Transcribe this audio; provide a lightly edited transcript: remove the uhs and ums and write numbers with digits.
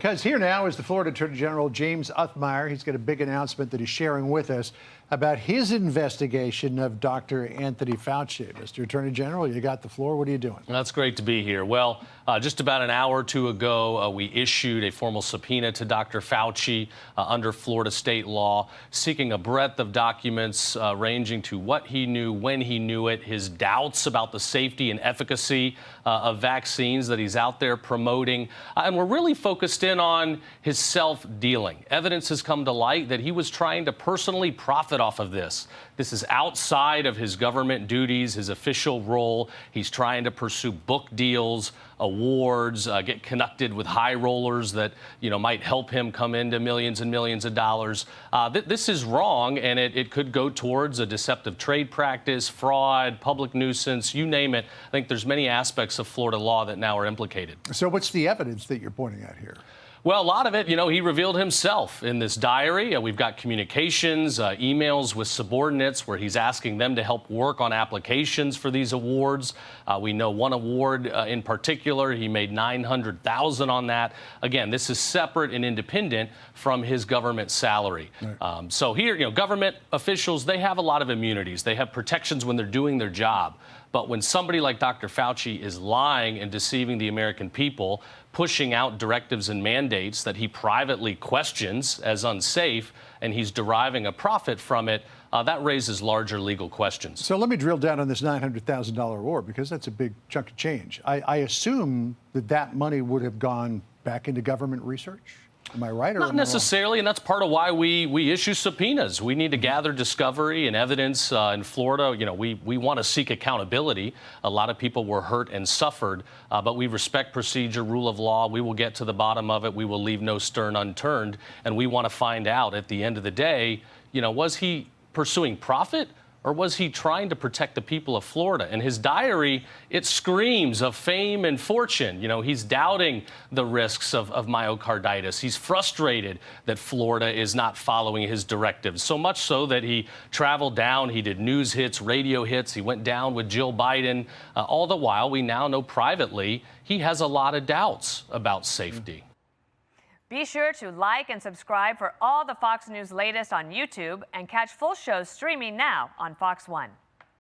Because here now is the Florida Attorney General James Uthmeier. He's got a big announcement that he's sharing with us about his investigation of Dr. Anthony Fauci. Mr. Attorney General, you got the floor. What are you doing? That's great to be here. Well, just about an hour or two ago, we issued a formal subpoena to Dr. Fauci under Florida state law, seeking a breadth of documents ranging to what he knew, when he knew it, his doubts about the safety and efficacy of vaccines that he's out there promoting. And we're really focused in on his self-dealing. Evidence has come to light that he was trying to personally profit off of this. This is outside of his government duties, his official role. He's trying to pursue book deals, awards, get connected with high rollers that, might help him come into millions and millions of dollars. This is wrong, and it could go towards a deceptive trade practice, fraud, public nuisance, you name it. I think there's many aspects of Florida law that now are implicated. So what's the evidence that you're pointing at here? Well, a lot of it, he revealed himself in this diary. We've got communications, emails with subordinates where he's asking them to help work on applications for these awards. We know one award in particular, he made $900,000 on that. Again, this is separate and independent from his government salary. Right. So here, government officials, they have a lot of immunities. They have protections when they're doing their job. But when somebody like Dr. Fauci is lying and deceiving the American people, pushing out directives and mandates that he privately questions as unsafe, and he's deriving a profit from it, that raises larger legal questions. So let me drill down on this $900,000 award, because that's a big chunk of change. I assume that money would have gone back into government research? Am I right? Or not necessarily, and that's part of why we issue subpoenas. We need to gather discovery and evidence in Florida. We want to seek accountability. A lot of people were hurt and suffered, but we respect procedure, rule of law. We will get to the bottom of it. We will leave no stone unturned, and we want to find out at the end of the day, was he pursuing profit? Or was he trying to protect the people of Florida? And his diary, it screams of fame and fortune. He's doubting the risks of myocarditis. He's frustrated that Florida is not following his directives, so much so that he traveled down, he did news hits, radio hits, he went down with Jill Biden. All the while, we now know privately he has a lot of doubts about safety. Be sure to like and subscribe for all the Fox News latest on YouTube and catch full shows streaming now on Fox One.